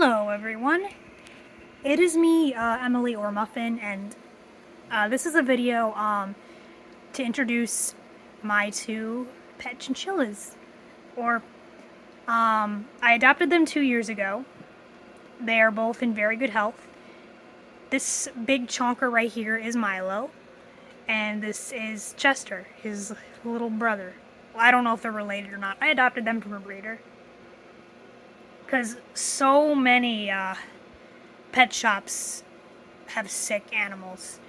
Hello everyone, it is me, Emily or Muffin, and this is a video to introduce my two pet chinchillas. I adopted them 2 years ago. They are both in very good health. This big chonker right here is Milo, and this is Chester, his little brother. Well, I don't know if they're related or not. I adopted them from a breeder. Because so many pet shops have sick animals.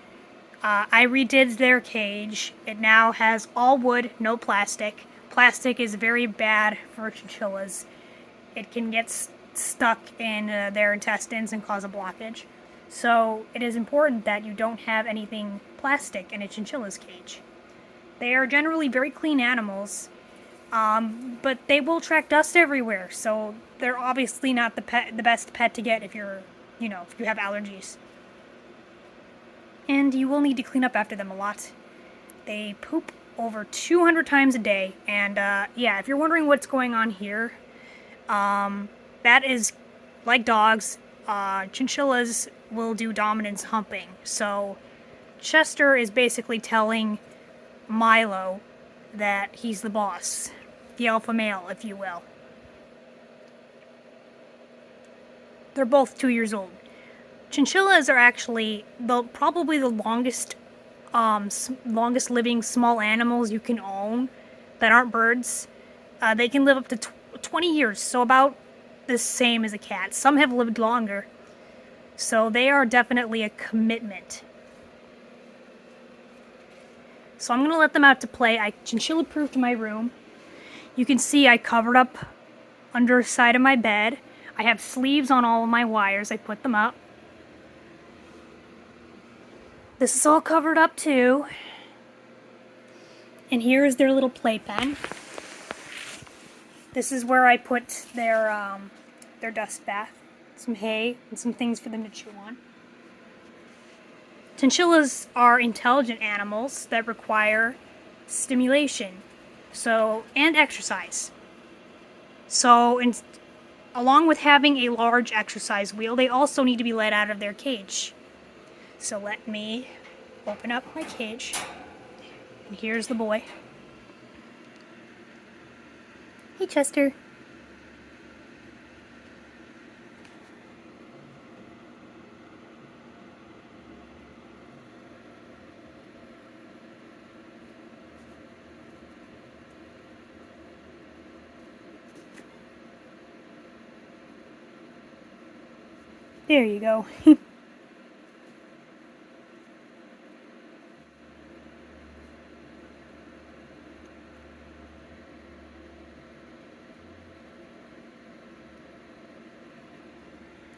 I redid their cage. It now has all wood, no plastic. Plastic is very bad for chinchillas. It can get stuck in their intestines and cause a blockage. So it is important that you don't have anything plastic in a chinchilla's cage. They are generally very clean animals, but they will track dust everywhere, so they're obviously not the best pet to get if you're, if you have allergies. And you will need to clean up after them a lot. They poop over 200 times a day, and yeah, if you're wondering what's going on here, that is, like dogs, chinchillas will do dominance humping. So Chester is basically telling Milo that he's the boss, the alpha male, if you will. They're both 2 years old. Chinchillas are actually probably the longest living small animals you can own that aren't birds. They can live up to 20 years, so about the same as a cat. Some have lived longer, so they are definitely a commitment. So I'm going to let them out to play. I chinchilla-proofed my room. You can see I covered up under the side of my bed. I have sleeves on all of my wires. I put them up. This is all covered up too. And here is their little playpen. This is where I put their dust bath, some hay, and some things for them to chew on. Chinchillas are intelligent animals that require stimulation, and exercise. So, along with having a large exercise wheel, they also need to be let out of their cage. So let me open up my cage, and here's the boy. Hey, Chester. There you go.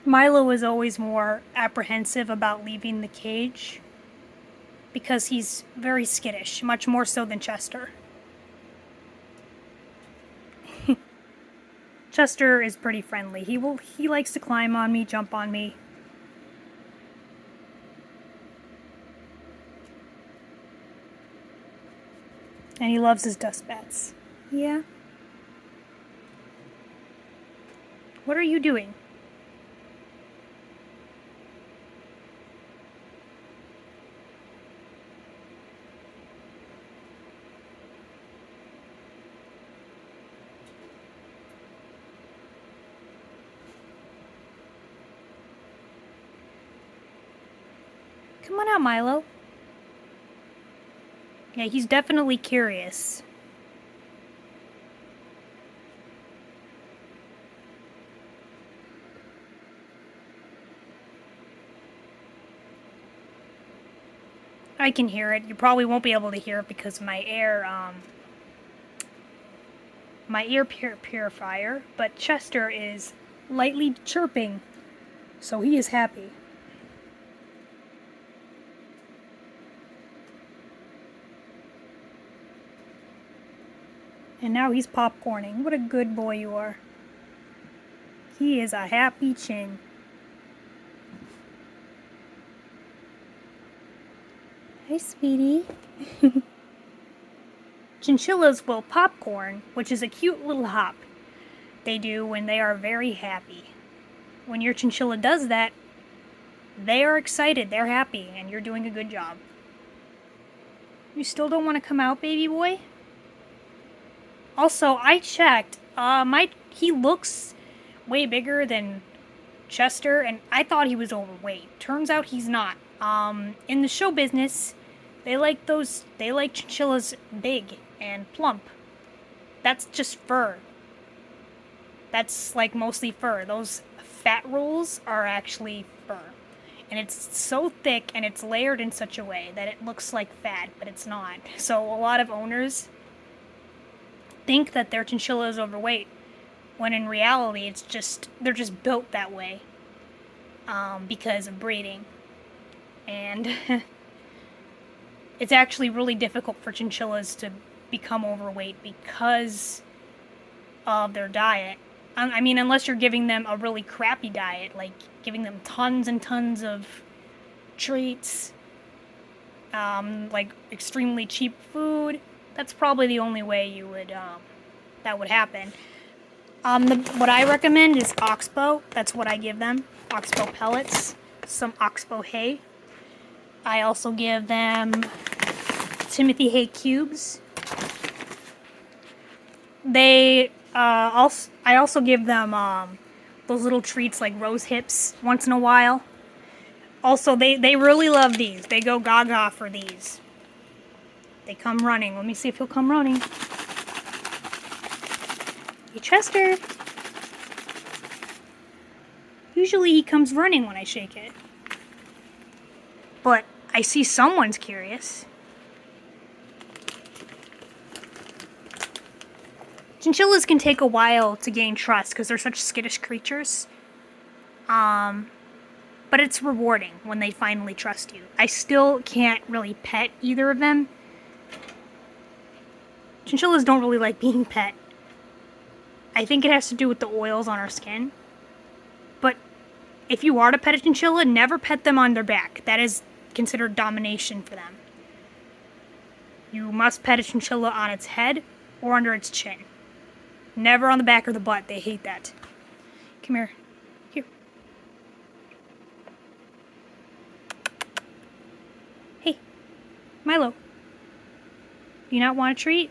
Milo is always more apprehensive about leaving the cage because he's very skittish, much more so than Chester. Chester is pretty friendly. He likes to climb on me, jump on me. And he loves his dust bats. Yeah. What are you doing? Come on out, Milo. Yeah, he's definitely curious. I can hear it. You probably won't be able to hear it because of my ear purifier, but Chester is lightly chirping, so he is happy. And now he's popcorning. What a good boy you are. He is a happy chin. Hi, sweetie. Chinchillas will popcorn, which is a cute little hop they do when they are very happy. when your chinchilla does that, they are excited, they're happy, and you're doing a good job. You still don't want to come out, baby boy? Also, I checked. He looks way bigger than Chester, and I thought he was overweight. Turns out he's not. In the show business, they like chinchillas big and plump. That's just fur. That's like mostly fur. Those fat rolls are actually fur. And it's so thick and it's layered in such a way that it looks like fat, but it's not. So a lot of owners think that their chinchilla is overweight, when in reality they're just built that way because of breeding. And it's actually really difficult for chinchillas to become overweight because of their diet. I mean, unless you're giving them a really crappy diet, like giving them tons and tons of treats, like extremely cheap food. That's probably the only way that would happen. What I recommend is oxbow. That's what I give them. Oxbow pellets, some oxbow hay. I also give them Timothy hay cubes. I also give them those little treats like rose hips once in a while. Also, they really love these. They go gaga for these. They come running. Let me see if he'll come running. Hey, Chester. Usually he comes running when I shake it. But I see someone's curious. Chinchillas can take a while to gain trust because they're such skittish creatures. But it's rewarding when they finally trust you. I still can't really pet either of them. Chinchillas don't really like being pet. I think it has to do with the oils on our skin. But if you are to pet a chinchilla, never pet them on their back. That is considered domination for them. You must pet a chinchilla on its head or under its chin. Never on the back or the butt. They hate that. Come here. Here. Hey, Milo. Do you not want a treat?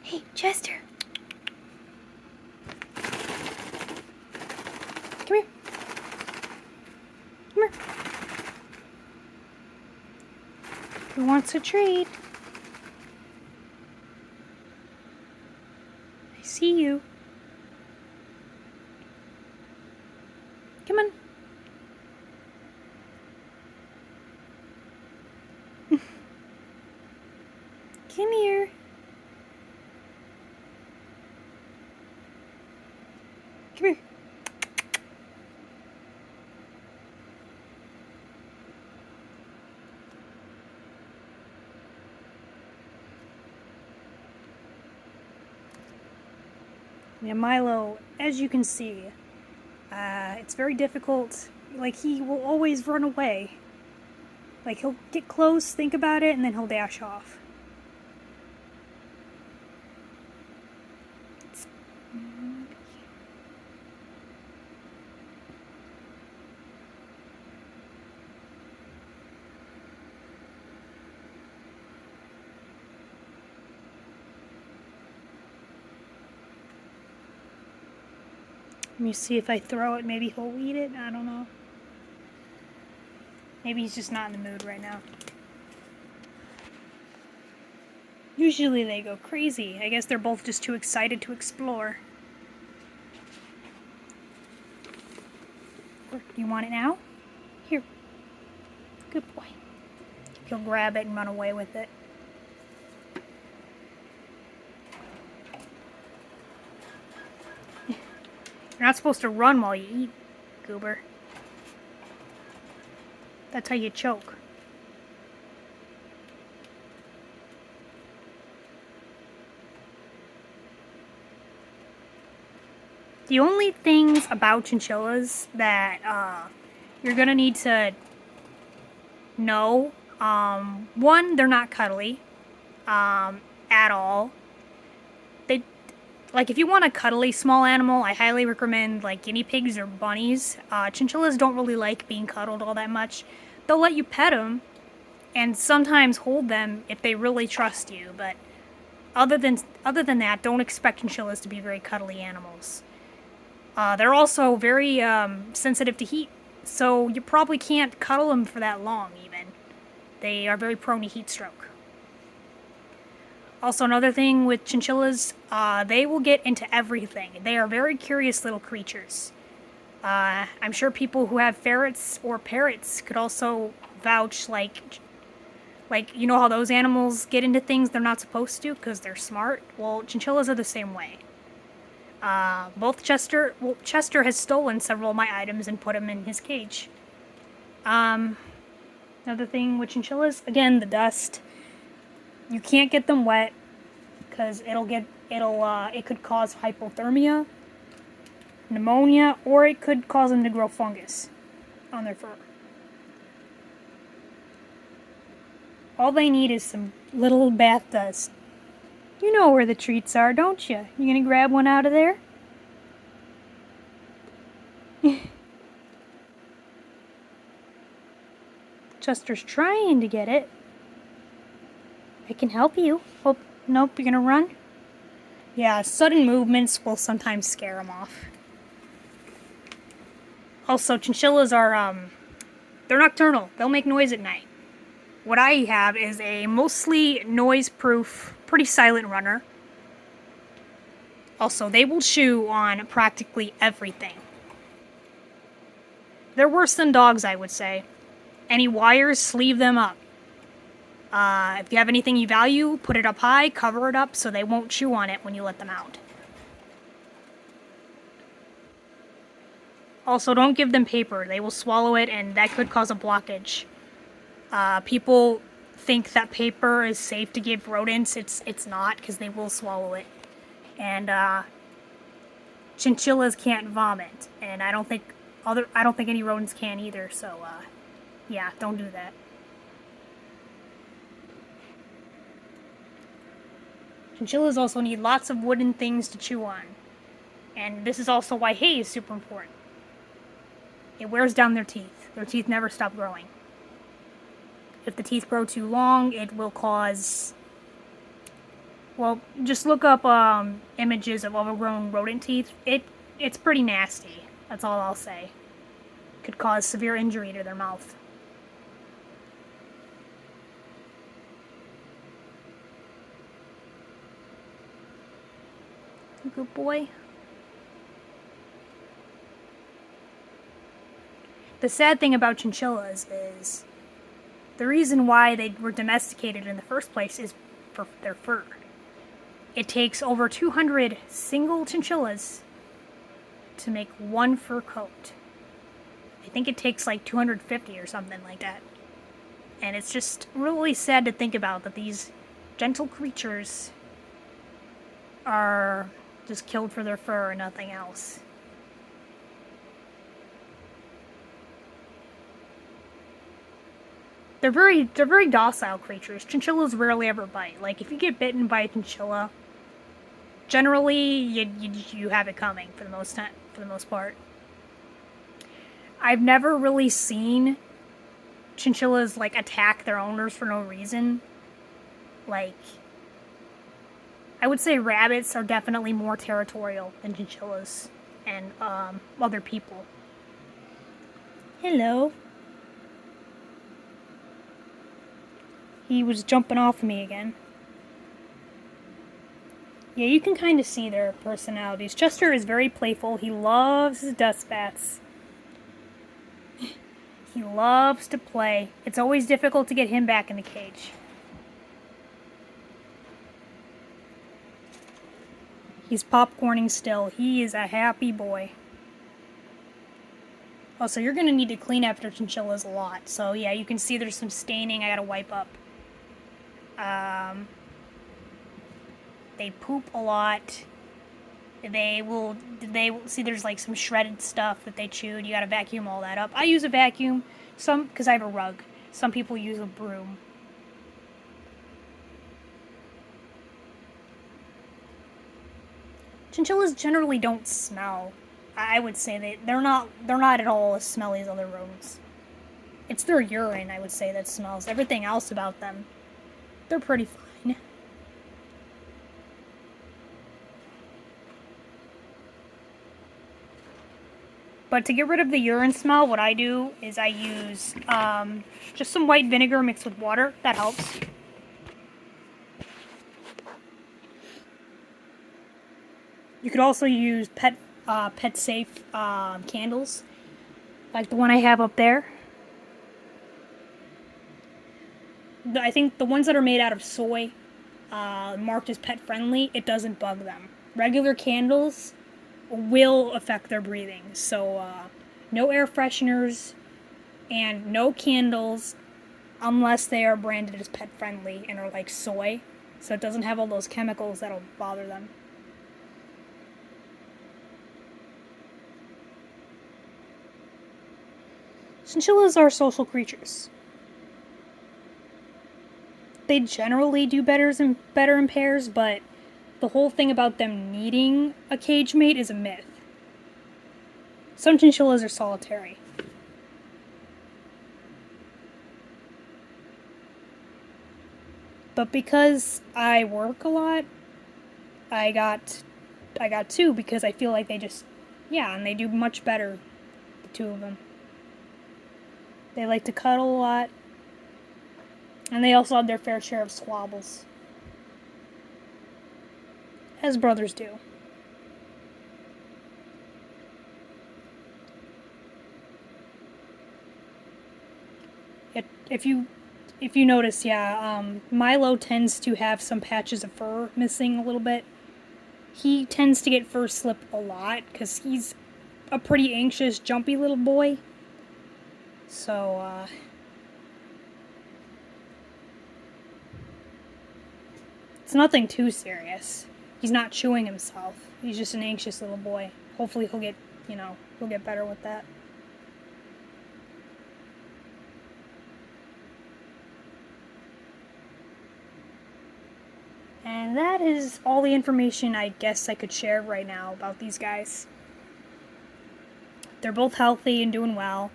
Hey, Chester. Come here. Come here. Who wants a treat? I see you. Come on. Come here. Come here. Yeah, Milo, as you can see, it's very difficult. Like, he will always run away. Like, he'll get close, think about it, and then he'll dash off. Let me see if I throw it, maybe he'll eat it. I don't know. Maybe he's just not in the mood right now. Usually they go crazy. I guess they're both just too excited to explore. Do you want it now? Here. Good boy. He'll grab it and run away with it. You're not supposed to run while you eat, goober. That's how you choke. The only things about chinchillas that you're gonna need to know, one, they're not cuddly at all. Like, if you want a cuddly small animal, I highly recommend, like, guinea pigs or bunnies. Chinchillas don't really like being cuddled all that much. They'll let you pet them and sometimes hold them if they really trust you, but other than that, don't expect chinchillas to be very cuddly animals. They're also very sensitive to heat, so you probably can't cuddle them for that long, even. They are very prone to heat stroke. Also, another thing with chinchillas, they will get into everything. They are very curious little creatures. I'm sure people who have ferrets or parrots could also vouch, like, you know how those animals get into things they're not supposed to because they're smart? Well, chinchillas are the same way. Chester has stolen several of my items and put them in his cage. Another thing with chinchillas, again, the dust. You can't get them wet because it could cause hypothermia, pneumonia, or it could cause them to grow fungus on their fur. All they need is some little bath dust. You know where the treats are, don't you? You gonna grab one out of there? Chester's trying to get it. I can help you. Oh, nope, you're gonna run? Yeah, sudden movements will sometimes scare him off. Also, chinchillas are, they're nocturnal. They'll make noise at night. What I have is a mostly noise-proof, pretty silent runner. Also, they will chew on practically everything. They're worse than dogs, I would say. Any wires, sleeve them up. If you have anything you value, put it up high, cover it up so they won't chew on it when you let them out. Also, don't give them paper. They will swallow it, and that could cause a blockage. People think that paper is safe to give rodents. It's not, because they will swallow it. And chinchillas can't vomit, and I don't think any rodents can either. So yeah, don't do that. Chinchillas also need lots of wooden things to chew on, and this is also why hay is super important. It wears down their teeth. Their teeth never stop growing. If the teeth grow too long, it will cause... Well, just look up images of overgrown rodent teeth. It's pretty nasty. That's all I'll say. Could cause severe injury to their mouth. Good boy. The sad thing about chinchillas is the reason why they were domesticated in the first place is for their fur. It takes over 200 single chinchillas to make one fur coat. I think it takes like 250 or something like that. And it's just really sad to think about that these gentle creatures are just killed for their fur and nothing else. They're very docile creatures. Chinchillas rarely ever bite. Like, if you get bitten by a chinchilla, generally you have it coming for the most part. I've never really seen chinchillas like attack their owners for no reason. Like, I would say rabbits are definitely more territorial than chinchillas and other people. Hello. He was jumping off of me again. Yeah, you can kind of see their personalities. Chester is very playful. He loves his dust bats. He loves to play. It's always difficult to get him back in the cage. He's popcorning still. He is a happy boy. Oh, so you're going to need to clean after chinchillas a lot. So yeah, you can see there's some staining I gotta wipe up. They poop a lot. They will see there's like some shredded stuff that they chewed. You gotta vacuum all that up. I use a vacuum, because I have a rug. Some people use a broom. Chinchillas generally don't smell. I would say they're not at all as smelly as other rodents. It's their urine, I would say, that smells. Everything else about them, they're pretty fine. But to get rid of the urine smell, what I do is I use just some white vinegar mixed with water. That helps. You could also use pet safe candles, like the one I have up there. I think the ones that are made out of soy, marked as pet friendly, it doesn't bug them. Regular candles will affect their breathing, so no air fresheners and no candles unless they are branded as pet friendly and are like soy, so it doesn't have all those chemicals that'll bother them. Chinchillas are social creatures. They generally do better in pairs, but the whole thing about them needing a cage mate is a myth. Some chinchillas are solitary. But because I work a lot, I got two because I feel like they just, yeah, and they do much better, the two of them. They like to cuddle a lot, and they also have their fair share of squabbles. As brothers do. If you notice, yeah, Milo tends to have some patches of fur missing a little bit. He tends to get fur slip a lot because he's a pretty anxious, jumpy little boy. So, it's nothing too serious. He's not chewing himself. He's just an anxious little boy. Hopefully he'll get better with that. And that is all the information I guess I could share right now about these guys. They're both healthy and doing well.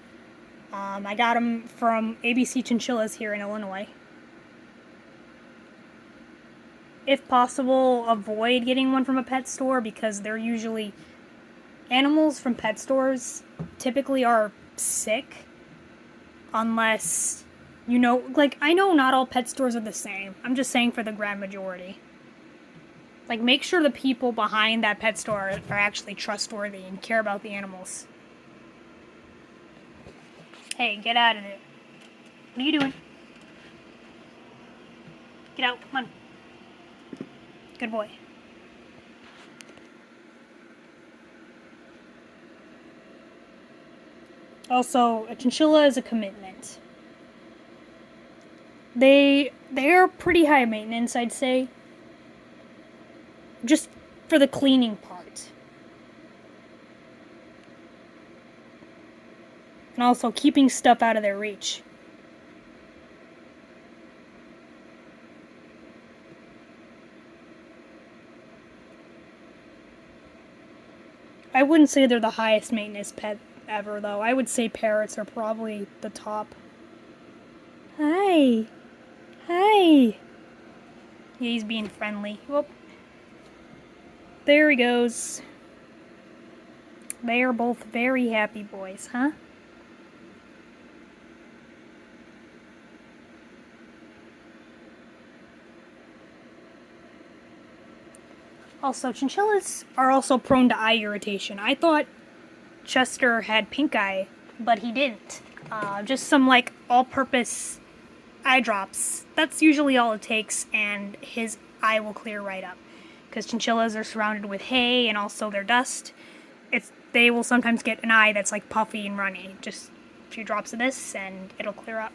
I got them from ABC Chinchillas here in Illinois. If possible, avoid getting one from a pet store because they're usually... Animals from pet stores typically are sick unless, I know not all pet stores are the same. I'm just saying for the grand majority. Make sure the people behind that pet store are actually trustworthy and care about the animals. Hey, get out of there. What are you doing? Get out, come on. Good boy. Also, a chinchilla is a commitment. They're pretty high maintenance, I'd say. Just for the cleaning part. And also keeping stuff out of their reach. I wouldn't say they're the highest maintenance pet ever, though. I would say parrots are probably the top. Hi. Hi. Yeah, he's being friendly. Whoop. There he goes. They are both very happy boys, huh? Also, chinchillas are also prone to eye irritation. I thought Chester had pink eye, but he didn't. Just some all-purpose eye drops. That's usually all it takes, and his eye will clear right up. Because chinchillas are surrounded with hay and also their dust. They will sometimes get an eye that's puffy and runny. Just a few drops of this and it'll clear up.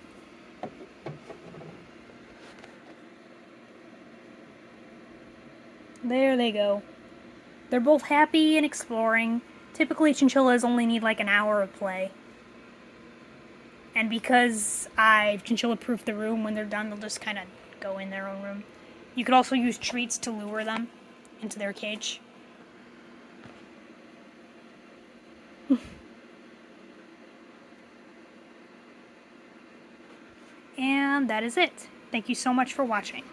There they go. They're both happy and exploring. Typically chinchillas only need an hour of play. And because I've chinchilla-proofed the room, when they're done, they'll just kind of go in their own room. You could also use treats to lure them into their cage. And that is it. Thank you so much for watching.